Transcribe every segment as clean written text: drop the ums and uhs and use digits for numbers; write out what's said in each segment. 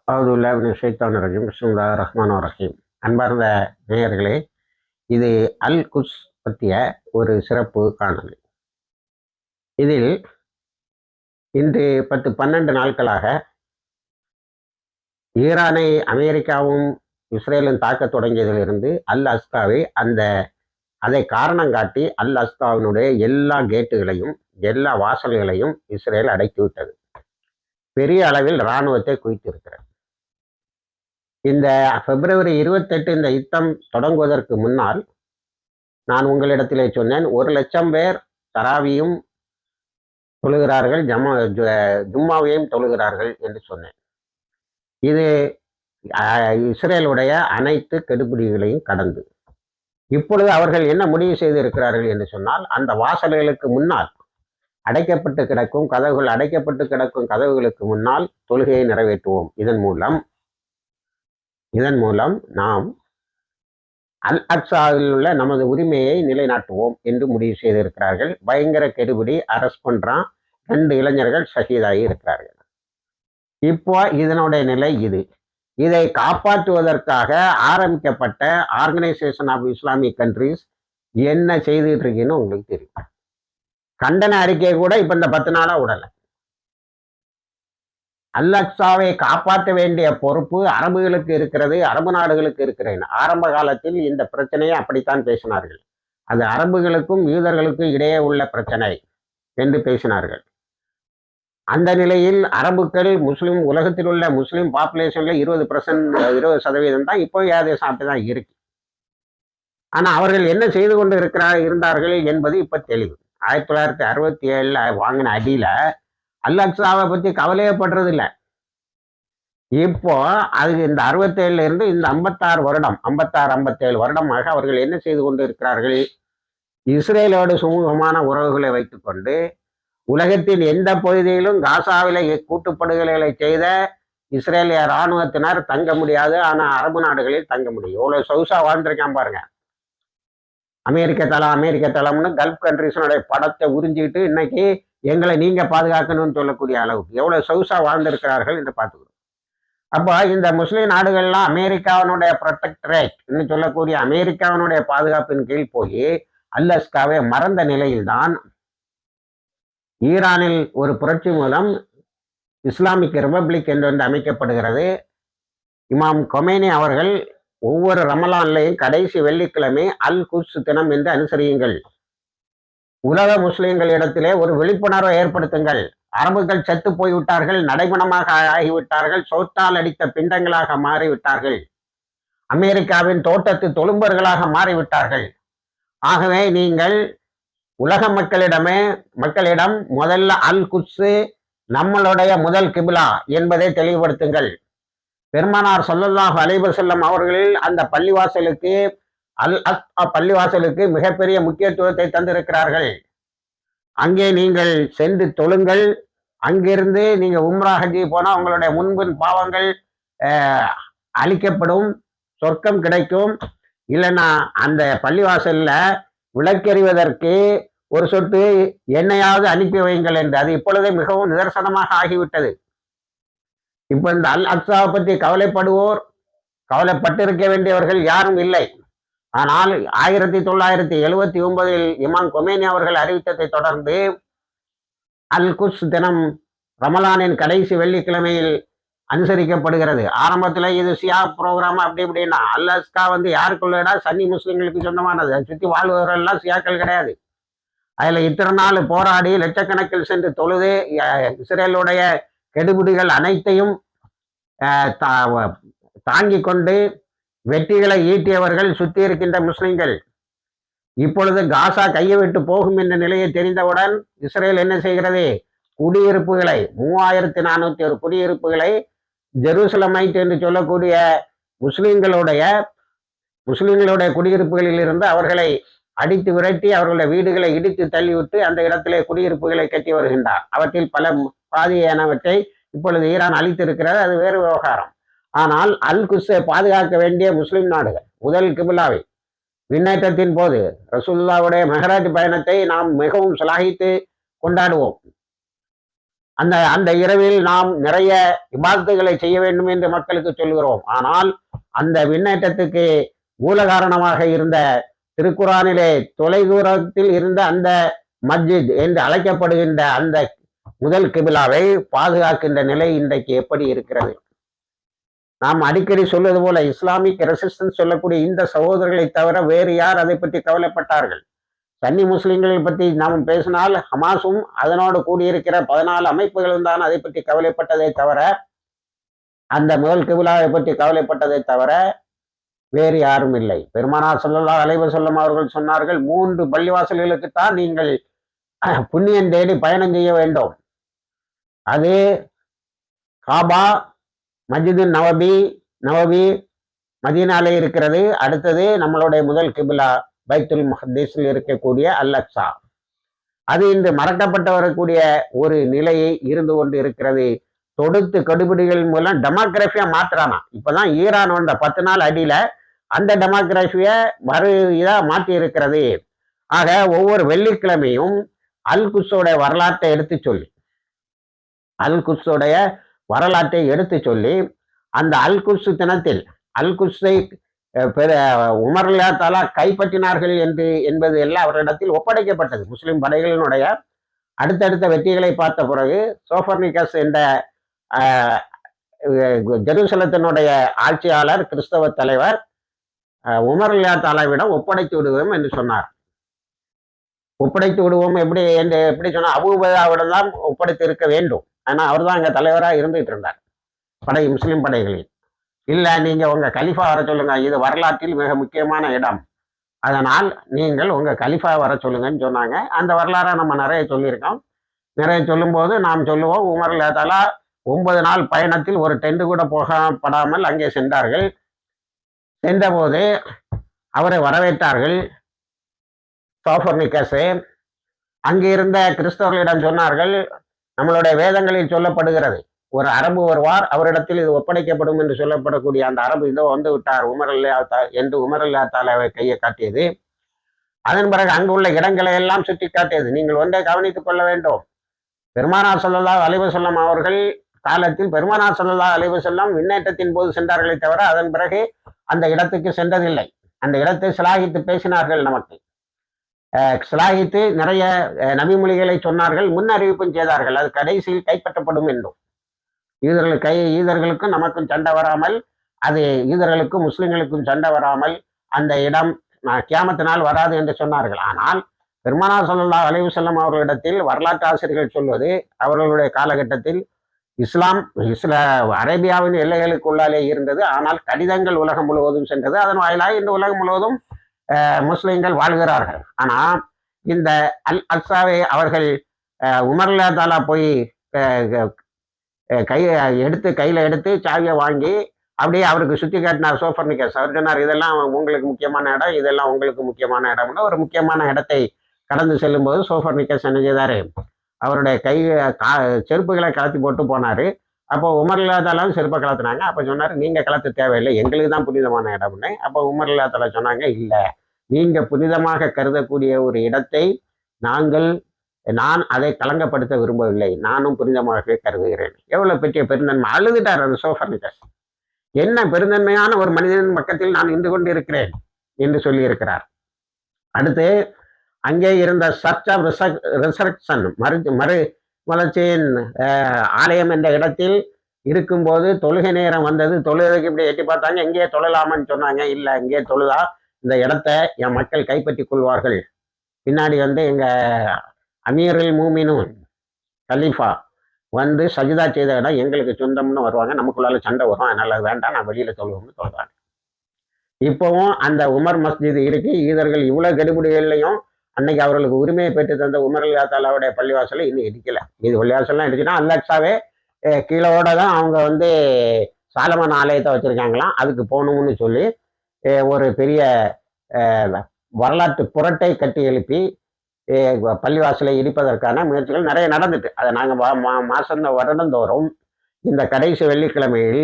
அவுதுல்லாஹிமினஷைத்தானிர் பிஸ்மில்லாஹிர் ரஹ்மானிர் ரஹீம். அன்பார்ந்த நேயர்களே, இது அல் குட்ஸ் பற்றிய ஒரு சிறப்பு காணொளி. இதில் இன்று 10-12 நாட்களாக ஈரானை அமெரிக்காவும் இஸ்ரேலும் தாக்க தொடங்கியதிலிருந்து அல் அஸ்காவை அதை காரணம் காட்டி அல் அஸ்காவினுடைய எல்லா கேட்டுகளையும் எல்லா வாசல்களையும் இஸ்ரேல் அடைத்துவிட்டது. பெரிய அளவில் இராணுவத்தை குவித்திருக்கிறது. இந்த பிப்ரவரி 28 இந்த யுத்தம் தொடங்குவதற்கு முன்னால் நான் உங்களிடத்திலே சொன்னேன், 1,00,000 பேர் தராவியும் தொழுகிறார்கள், ஜும்மாவையும் தொழுகிறார்கள் என்று சொன்னேன். இது இஸ்ரேலுடைய அனைத்து கெடுபிடிகளையும் கடந்து இப்பொழுது அவர்கள் என்ன முடிவு செய்திருக்கிறார்கள் என்று சொன்னால், அந்த வாசல்களுக்கு முன்னால் அடைக்கப்பட்டு கிடக்கும் கதவுகளுக்கு முன்னால் தொழுகையை நிறைவேற்றுவோம். இதன் மூலம் நாம் அல் அக்ஸாவில் உள்ள நமது உரிமையை நிலைநாட்டுவோம் என்று முடிவு செய்திருக்கிறார்கள். பயங்கர கெடுபிடி, அரெஸ்ட் பண்றான், 2 இளைஞர்கள் ஷஹீதாகி இருக்கிறார்கள். இப்போ இதனுடைய நிலை இது. இதை காப்பாற்றுவதற்காக ஆரம்பிக்கப்பட்ட ஆர்கனைசேஷன் ஆஃப் இஸ்லாமிக் கண்ட்ரிஸ் என்ன செய்துட்டு இருக்குன்னு உங்களுக்கு தெரியும். கண்டன அறிக்கை கூட இப்ப இந்த 10 நாளா விடலை. அல் அக்ஸாவை காப்பாற்ற வேண்டிய பொறுப்பு அரபுகளுக்கு இருக்கிறது, அரபு நாடுகளுக்கு இருக்கிறது. ஆரம்ப காலத்தில் இந்த பிரச்சனையை அப்படித்தான் பேசினார்கள். அது அரபுகளுக்கும் யூதர்களுக்கும் இடையே உள்ள பிரச்சனை என்று பேசினார்கள். அந்த நிலையில் அரபுக்கள் உலகத்தில் உள்ள முஸ்லீம் பாப்புலேஷன்ல 20% தான் இப்போ தேசம் அப்படிதான் இருக்கு. ஆனா அவர்கள் என்ன செய்து கொண்டு இருந்தார்கள் என்பது இப்ப தெளிவு. 1967 வாங்கின அடியில அல் அக்ஸாவை பத்தி கவலையப்படுறது இல்லை. இப்போ அது இந்த 67 இருந்து இந்த 56-57 வருடமாக அவர்கள் என்ன செய்து கொண்டு இருக்கிறார்கள்? இஸ்ரேலோடு சுமூகமான உறவுகளை வைத்துக்கொண்டு உலகத்தின் எந்த பகுதியிலும் காசாவில கூட்டுப்படுகொலைகளை செய்த இஸ்ரேலிய இராணுவத்தினர் தங்க முடியாது. ஆனா அரபு நாடுகளில் தங்க முடியும். எவ்வளவு சொகுசா வாழ்ந்திருக்கான் பாருங்க. அமெரிக்க தளம்னு கல்ஃப் கண்ட்ரிஸனுடைய படத்தை உறிஞ்சிக்கிட்டு இன்னைக்கு எங்களை நீங்க பாதுகாக்கணும்னு சொல்லக்கூடிய அளவுக்கு எவ்வளவு சொகுசா வாழ்ந்திருக்கிறார்கள் என்று பார்த்துக்கணும். அப்போ இந்த முஸ்லிம் நாடுகள்லாம் அமெரிக்காவினுடைய ப்ரொடெக்டரேட் சொல்லக்கூடிய அமெரிக்காவினுடைய பாதுகாப்பின் கீழ் போய் அல் அஸ்காவை மறந்த நிலையில்தான் ஈரானில் ஒரு புரட்சி மூலம் இஸ்லாமிக் ரிபப்ளிக் என்று அமைக்கப்படுகிறது. இமாம் கொமேனி அவர்கள் ஒவ்வொரு ரமலான்லையும் கடைசி வெள்ளிக்கிழமை அல் குட்ஸ் தினம் என்று அனுசரியுங்கள். உலக முஸ்லிம்களிடத்திலே ஒரு விழிப்புணர்வை ஏற்படுத்துங்கள். அரபுகள் செத்து போய்விட்டார்கள், நடைமணமாக ஆகிவிட்டார்கள், சோத்தால் அடித்த பிண்டங்களாக மாறிவிட்டார்கள், அமெரிக்காவின் தோட்டத்து தொழும்பர்களாக மாறிவிட்டார்கள். ஆகவே நீங்கள் உலக மக்களிடம் முதல்ல அல் குட்ஸ் நம்மளுடைய முதல் கிபிலா என்பதை தெளிவுபடுத்துங்கள். பெருமானார் ஸல்லல்லாஹு அலைஹி வஸல்லம் அவர்கள் அந்த பள்ளிவாசலுக்கு அல் அக்ஸா பள்ளிவாசலுக்கு மிகப்பெரிய முக்கியத்துவத்தை தந்திருக்கிறார்கள். அங்கே நீங்கள் சென்று தொழுங்கள். அங்கிருந்து நீங்க உம்ரா ஹஜ்ஜி போனா உங்களுடைய முன்பின் பாவங்கள் அழிக்கப்படும், சொர்க்கம் கிடைக்கும். இல்லைன்னா அந்த பள்ளிவாசல்ல விளக்கெறிவதற்கு ஒரு சொட்டு எண்ணெயாவது அனுப்பி வையுங்கள் என்று. அது இப்பொழுதே மிகவும் நிதர்சனமாக ஆகிவிட்டது. இப்ப இந்த அல் அக்ஸாவை பற்றி கவலைப்பட்டிருக்க வேண்டியவர்கள் யாரும் இல்லை. ஆனால் 1979 இமாம் கொமேனி அவர்கள் அறிவித்ததை தொடர்ந்து அல் குட்ஸ் தினம் ரமலானின் கடைசி வெள்ளிக்கிழமையில் அனுசரிக்கப்படுகிறது. ஆரம்பத்தில் இது சியா ப்ரோக்ராம் அப்படி இப்படின்னா, அல் அஸ்கா யாருக்குள்ளடா சன்னி முஸ்லிம்களுக்கு சொந்தமானது. அதை சுற்றி வாழ்பவர்கள்லாம் சியாக்கள் கிடையாது. அதில் இத்தனை நாள் போராடி லட்சக்கணக்கில் சென்று தொழுது இஸ்ரேலுடைய கெடுபிடிகள் அனைத்தையும் தாங்கி கொண்டு வெற்றிகளை ஈட்டியவர்கள் சுற்றி இருக்கின்ற முஸ்லிம்கள். இப்பொழுது காசா கையை விட்டு போகும் என்ற நிலையை தெரிந்தவுடன் இஸ்ரேல் என்ன செய்கிறது? குடியிருப்புகளை 3401 குடியிருப்புகளை ஜெருசலமைட் என்று சொல்லக்கூடிய முஸ்லிம்களுடைய குடியிருப்புகளில் இருந்து அவர்களை அடித்து விரட்டி அவர்களுடைய வீடுகளை இடித்து தள்ளிவிட்டு அந்த இடத்திலே குடியிருப்புகளை கட்டி வருகின்றார். அவற்றில் பாதியானவற்றை இப்பொழுது ஈரான் அளித்திருக்கிறது. அது வேறு விவகாரம். ஆனால் அல் குட்ஸை பாதுகாக்க வேண்டிய முஸ்லிம் நாடுகள் முதல் கிபிலாவை விண்ணேற்றத்தின் போது ரசூலுல்லாஹ்வுடைய மெஹராஜ் பயணத்தை நாம் மிகவும் சிலாகித்து கொண்டாடுவோம். அந்த அந்த இரவில் நாம் நிறைய இபாதத்துகளை செய்ய வேண்டும் என்று மக்களுக்கு சொல்கிறோம். ஆனால் அந்த விண்ணேற்றத்துக்கு மூல காரணமாக இருந்த திருக்குரானிலே தொலைதூரத்தில் இருந்த அந்த மஸ்ஜித் என்று அழைக்கப்படுகின்ற அந்த முதல் கிபிலாவை பாதுகாக்கின்ற நிலை இன்றைக்கு எப்படி இருக்கிறது? நாம் அடிக்கடி சொல்வது போல இஸ்லாமிக் ரெசிஸ்டன்ஸ் சொல்லக்கூடிய இந்த சகோதரர்களை தவிர வேறு யார் அதை பற்றி கவலைப்பட்டார்கள்? சன்னி முஸ்லிம்களை பற்றி நாம் பேசினால் ஹமாஸும் அதனோடு கூடியிருக்கிற 14 அமைப்புகளும் தான் அதை பற்றி கவலைப்பட்டதை தவிர, அந்த முதல் கிபிலாவை பற்றி கவலைப்பட்டதை தவிர வேறு யாரும் இல்லை. பெருமானார் ஸல்லல்லாஹு அலைஹி வஸல்லம் அவர்கள் சொன்னார்கள், 3 பள்ளிவாசல்களுக்குத்தான் நீங்கள் புண்ணியம் தேடி பயணம் செய்ய வேண்டும். அது காபா, மஸ்ஜிது நவவி மதீனாலே இருக்கிறது. அடுத்தது நம்மளுடைய முதல் கிபிலா பைத்துல் முகத்தஸில் இருக்கக்கூடிய அல் அக்ஸா. அது இன்று மறக்கப்பட்டு வரக்கூடிய ஒரு நிலையை இருந்து கொண்டு இருக்கிறது. தொடுத்து கடுபிடிகள் மூலம் டெமோகிராஃபியா மாத்துறானா. இப்பதான் ஈரான் வந்த 10 நாள் அடியில அந்த டெமோகிராஃபிய இதா மாற்றி இருக்கிறது. ஆக ஒவ்வொரு வெள்ளிக்கிழமையும் அல் குட்ஸோடைய வரலாற்றை எடுத்து சொல்லி அந்த அல் குட்ஸ் தினத்தில் அல் குட்ஸை உமர் ரலியல்லாஹு தஆலா கைப்பற்றினார்கள் என்பது எல்லாம் அவரிடத்தில் ஒப்படைக்கப்பட்டது. முஸ்லிம் படைகளினுடைய அடுத்தடுத்த வெற்றிகளை பார்த்த பிறகு சோஃபர்னிகஸ் என்ற ஜெருசலத்தினுடைய ஆட்சியாளர் கிறிஸ்தவ தலைவர் உமர் ரலியல்லாஹு தஆலாவிடம் ஒப்படைத்து விடுவோம் என்று சொன்னார். ஒப்படைத்து விடுவோம் எப்படி சொன்னா, அபூபக்கரிடம் தான் ஒப்படைத்து இருக்க வேண்டும். ஆனா அவர் தான் அங்க தலைவராக இருந்துகிட்டு இருந்தார் முஸ்லிம் படைகளில். இல்ல, நீங்க உங்க கலிஃபா வர சொல்லுங்க, இது வரலாற்றில் மிக முக்கியமான இடம், அதனால் நீங்கள் உங்க கலிஃபா வர சொல்லுங்கன்னு சொன்னாங்க. அந்த வரலாறை நம்ம நிறைய சொல்லியிருக்கோம். நிறைய சொல்லும்போது நாம் சொல்லுவோம், உமர் ரலியல்லாஹு தஆலா 9 நாள் பயணத்தில் ஒரு டென்ட் கூட போகப்படாமல் அங்கே சென்றார்கள். சென்றபோது அவரை வரவேற்றார்கள் சோஃபர்னிகஸ். அங்கே இருந்த கிறிஸ்தவர்களிடம் சொன்னார்கள், நம்மளுடைய வேதங்களில் சொல்லப்படுகிறது, ஒரு அரபு வருவார், அவரிடத்தில் இது ஒப்படைக்கப்படும் என்று சொல்லப்படக்கூடிய அந்த அரபு இதோ வந்து விட்டார் உமர் ரலியல்லாஹு தஆலாவை கையை காட்டியது. அதன் பிறகு அங்குள்ள இடங்களை எல்லாம் சுட்டி காட்டியது. நீங்கள் ஒன்றை கவனித்துக் கொள்ள வேண்டும், பெருமானார் ஸல்லல்லாஹு அலைஹி வஸல்லம் அவர்கள் காலத்தில் பெருமானார் ஸல்லல்லாஹு அலைஹி வஸல்லம் விண்ணேற்றத்தின் போது சென்றார்களே தவிர அதன் பிறகு அந்த இடத்துக்கு சென்றதில்லை. அந்த இடத்தை சிலாகித்து பேசினார்கள், நமக்கு சிலாகித்து நிறைய நபிமொழிகளை சொன்னார்கள், முன் அறிவிப்பும் செய்தார்கள், அது கடைசியில் கைப்பற்றப்படும் என்றும். ஈதர்களுக்கும் நமக்கும் சண்டை வராமல், அது ஈதர்களுக்கும் முஸ்லிம்களுக்கும் சண்டை வராமல் அந்த இடம் கியாமத்தினால் வராது என்று சொன்னார்கள். ஆனால் பெருமானார் ஸல்லல்லாஹு அலைஹி வஸல்லம் அவர்களிடத்தில் வரலாற்று ஆசிரியர்கள் சொல்வது, அவர்களுடைய காலகட்டத்தில் இஸ்லாம் அரேபியாவின் எல்லைகளுக்குள்ளாலே இருந்தது, ஆனால் கடிதங்கள் உலகம் முழுவதும் சென்றது. அதன் வாயிலாக இந்த உலகம் முழுவதும் முஸ்லிம்கள் வாழ்கிறார்கள். ஆனா இந்த அல் அக்ஸாவை அவர்கள் உமர் ரலியல்லாஹு தஆலா போய் கையில எடுத்து சாவியை வாங்கி அப்படியே அவருக்கு சுத்தி காட்டினார் சோஃபர்னிகஸ். அவர் சொன்னார், இதெல்லாம் உங்களுக்கு முக்கியமான இடம், இதெல்லாம் உங்களுக்கு முக்கியமான இடம்னு. ஒரு முக்கியமான இடத்தை கடந்து செல்லும் போது சோஃபர்னிகஸ் என்ன செய்தாரு, அவருடைய செருப்புகளை கலத்தி போட்டு போனாரு. அப்போ உமர் ரலியல்லாஹு தஆலா செருப்பை கலத்துனாங்க. அப்போ சொன்னார், நீங்க கலத்த தேவையில்லை, எங்களுக்கு தான் புனிதமான இடம்னு. அப்போ உமர் ரலியல்லாஹு தஆலா சொன்னாங்க, இல்ல, நீங்க புனிதமாக கருதக்கூடிய ஒரு இடத்தை நான் அதை கலங்கப்படுத்த விரும்பவில்லை, நானும் புனிதமாகவே கருதுகிறேன். எவ்வளவு பெரிய பெருந்தன்மை! அழுதுட்டார் அந்த சோஃபர்னிகஸ். என்ன பெருந்தன்மையான ஒரு மனிதனின் பக்கத்தில் நான் இருந்து கொண்டு இருக்கிறேன் என்று சொல்லி இருக்கிறார். அடுத்து அங்கே இருந்த சர்ச் ஆஃப் ரிசர்க்ஷன் மறு வளர்ச்சியின் ஆலயம் என்ற இடத்தில் இருக்கும்போது தொழுகை நேரம் வந்தது. தொழுகைக்கு இப்படி எட்டி பார்த்தாங்க, எங்கேயே தொழலாமான்னு சொன்னாங்க. இல்லை, இங்கே தொழுதா இந்த இடத்த என் மக்கள் கைப்பற்றி கொள்வார்கள், பின்னாடி எங்க அமீருல் மூமினூன் கலீஃபா சஜிதா செய்த இடம் எங்களுக்கு சொந்தம்னு வருவாங்க, நமக்குள்ளால சண்டை வரும், அதனால வேண்டாம், நான் வெளியில தொழுவோம்னு சொல்றாங்க. இப்பவும் அந்த உமர் மஸ்ஜித் இருக்கு. ஈதர்கள் இவ்வளவு கெடுபிடிகள்லையும் அன்னைக்கு அவர்களுக்கு உரிமையை பெற்று தந்த உமர் ரலியல்லாஹு தஆலாவுடைய பள்ளிவாசலை இன்னும் இடிக்கல. இது பள்ளிவாசல்லாம் இடிச்சுன்னா அல் அக்ஸாவே கீழோட தான் அவங்க சாலமன் ஆலயத்தை வச்சிருக்காங்களாம். அதுக்கு போகணும்னு சொல்லி ஒரு பெரிய வரலாற்று புரட்டை கட்டி எழுப்பி பள்ளிவாசலை இடிப்பதற்கான முயற்சிகள் நிறைய நடந்துட்டு, அதை நாங்கள் வருடந்தோறும் இந்த கடைசி வெள்ளிக்கிழமையில்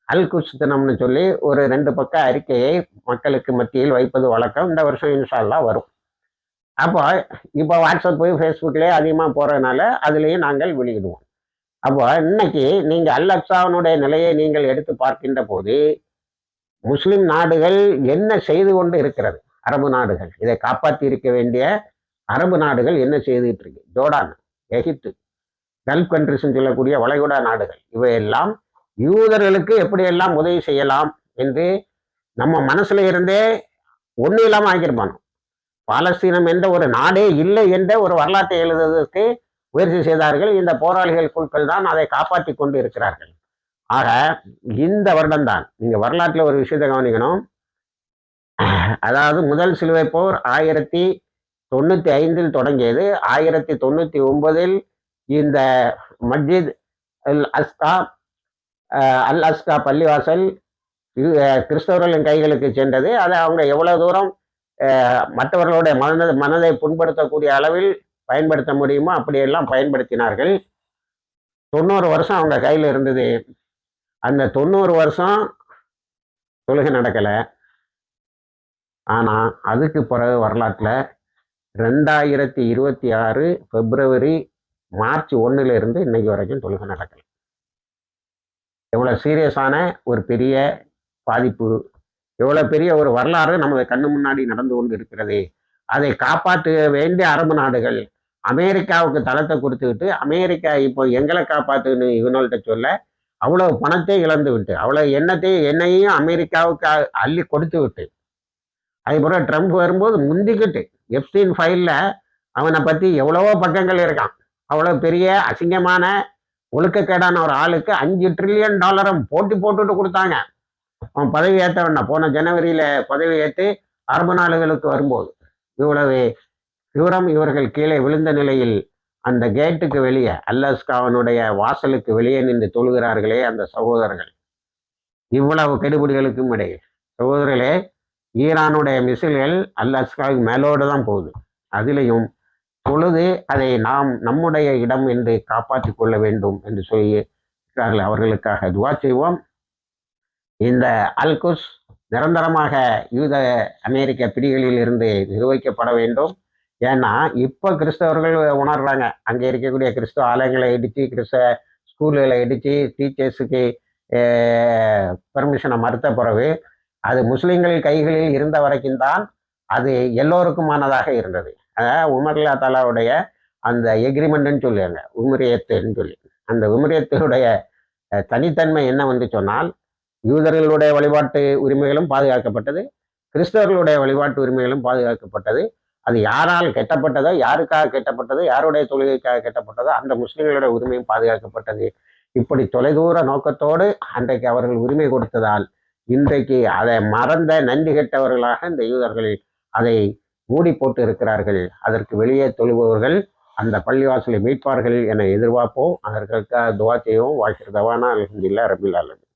அல் குட்ஸ் தினம்னு சொல்லி ஒரு 2 பக்க அறிக்கையை மக்களுக்கு மத்தியில் வைப்பது வழக்கம். இந்த வருஷம் இன்ஷா அல்லாஹ் வரும். அப்போ இப்போ வாட்ஸ்அப்பு ஃபேஸ்புக்லேயே அதிகமாக போகிறதுனால அதுலேயும் நாங்கள் வெளியிடுவோம். அப்போ இன்னைக்கு நீங்க அல் அக்ஸாவினுடைய நிலையை நீங்கள் எடுத்து பார்க்கின்ற போது முஸ்லிம் நாடுகள் என்ன செய்து கொண்டு இருக்கிறது? அரபு நாடுகள் இதை காப்பாற்றி இருக்க வேண்டிய அரபு நாடுகள் என்ன செய்துட்டு இருக்கு? ஜோர்டான், எகிப்து, கல்ஃப் கண்ட்ரிஸ் சொல்லக்கூடிய வளைகுடா நாடுகள் இவையெல்லாம் யூதர்களுக்கு எப்படியெல்லாம் உதவி செய்யலாம் என்று நம்ம மனசுல இருந்தே ஒன்றும் இல்லாமல் ஆக்கியிருப்பானோ. பாலஸ்தீனம் என்ற ஒரு நாடே இல்லை என்ற ஒரு வரலாற்றை எழுதுவதற்கு முயற்சி செய்தார்கள். இந்த போராளிகள் குழுக்கள் தான் அதை காப்பாற்றி கொண்டு இருக்கிறார்கள். ஆக இந்த வருடம்தான் நீங்க வரலாற்றில் ஒரு விஷயத்தை கவனிக்கணும். அதாவது முதல் சிலுவை போர் 1095 தொடங்கியது. 1099 இந்த மஸ்ஜித் அல் அஸ்கா அல் அஸ்கா பள்ளிவாசல் கிறிஸ்தவர்களின் கைகளுக்கு சென்றது. அதை அவங்க எவ்வளவு தூரம் மற்றவர்களுடைய மனதை புண்படுத்தக்கூடிய அளவில் பயன்படுத்த முடியுமோ அப்படியெல்லாம் பயன்படுத்தினார்கள். 90 வருஷம் அவங்க கையில் இருந்தது. அந்த 90 வருஷம் தொழுகை நடக்கலை. ஆனால் அதுக்கு பிறகு வரலாற்றில் 2026 பிப்ரவரி மார்ச் 1 இன்னைக்கு வரைக்கும் தொழுகை நடக்கலை. எவ்வளோ சீரியஸான ஒரு பெரிய பாதிப்பு, எவ்வளோ பெரிய ஒரு வரலாறு நமது கண்ணு முன்னாடி நடந்து கொண்டு இருக்கிறது. அதை காப்பாற்ற வேண்டிய அரபு நாடுகள் அமெரிக்காவுக்கு தளத்தை கொடுத்துக்கிட்டு, அமெரிக்கா இப்போ எங்களை காப்பாற்றுன்னு இவங்கள்ட்ட சொல்ல அவ்வளவு பணத்தை இழந்து விட்டு, அவ்வளவு எண்ணெயையும் அமெரிக்காவுக்கு அள்ளி கொடுத்து விட்டு, அதுபோல் ட்ரம்ப் வரும்போது முந்திக்கிட்டு எப்ஸ்டீன் ஃபைலில் அவனை பற்றி எவ்வளவோ பக்கங்கள் இருக்கான். அவ்வளோ பெரிய அசிங்கமான ஒழுக்கக்கேடான ஒரு ஆளுக்கு $5 ட்ரில்லியன் போட்டி போட்டுட்டு கொடுத்தாங்க. அவன் பதவி ஏற்ற வேண்டாம். போன ஜனவரியில் பதவி ஏற்று அரபு நாடுகளுக்கு வரும்போது இவ்வளவு தூரம் இவர்கள் கீழே விழுந்த நிலையில் அந்த கேட்டுக்கு வெளியே அல்லாஸ்காவனுடைய வாசலுக்கு வெளியே நின்று தொழுகிறார்களே அந்த சகோதரர்கள். இவ்வளவு கெடுபிடிகளுக்கும் இடையே சகோதரர்களே, ஈரானுடைய மிசில்கள் அல்லாஸ்காவுக்கு மேலோடு தான் போகுது. அதிலையும் தொழுது அதை நாம் நம்முடைய இடம் என்று காப்பாற்றி கொள்ள வேண்டும் என்று சொல்லியிருக்கிறார்கள். அவர்களுக்காக துவா செய்வோம். இந்த அல்குஸ் நிரந்தரமாக யூத அமெரிக்க பிடிகளில் இருந்து நிர்வகிக்கப்பட வேண்டும். ஏன்னா இப்போ கிறிஸ்தவர்கள் உணர்றாங்க, அங்கே இருக்கக்கூடிய கிறிஸ்தவ ஆலயங்களை இடித்து, கிறிஸ்தவ ஸ்கூல்களை இடித்து, டீச்சர்ஸுக்கு பெர்மிஷனை மறுத்த பிறகு அது முஸ்லீம்கள் கைகளில் இருந்த வரைக்கும் தான் அது எல்லோருக்குமானதாக இருந்தது. உமர் அல்லா தாலாவுடைய அந்த எக்ரிமெண்ட்னு சொல்லுவாங்க, உமரியத்துன்னு சொல்லி. அந்த உமரியத்தினுடைய தனித்தன்மை என்ன வந்து சொன்னால், யூதர்களுடைய வழிபாட்டு உரிமைகளும் பாதுகாக்கப்பட்டது, கிறிஸ்தவர்களுடைய வழிபாட்டு உரிமைகளும் பாதுகாக்கப்பட்டது. அது யாரால் கெட்டப்பட்டதோ, யாருக்காக கெட்டப்பட்டதோ, யாருடைய தொழுகைக்காக கெட்டப்பட்டதோ அந்த முஸ்லிம்களுடைய உரிமையும் பாதுகாக்கப்பட்டது. இப்படி தொலைதூர நோக்கத்தோடு அன்றைக்கு அவர்கள் உரிமை கொடுத்ததால் இன்றைக்கு அதை மறந்த நன்றி கெட்டவர்களாக இந்த யூதர்கள் அதை மூடி போட்டு இருக்கிறார்கள். அதற்கு வெளியே தொழுபவர்கள் அந்த பள்ளிவாசலை மீட்பார்கள் என எதிர்பார்ப்போம். அதற்காக துவா செய்வோம். வாழ்க்கை தவானா அல்ஹம்துலில்லாஹ் ரபில் ஆலமீன்.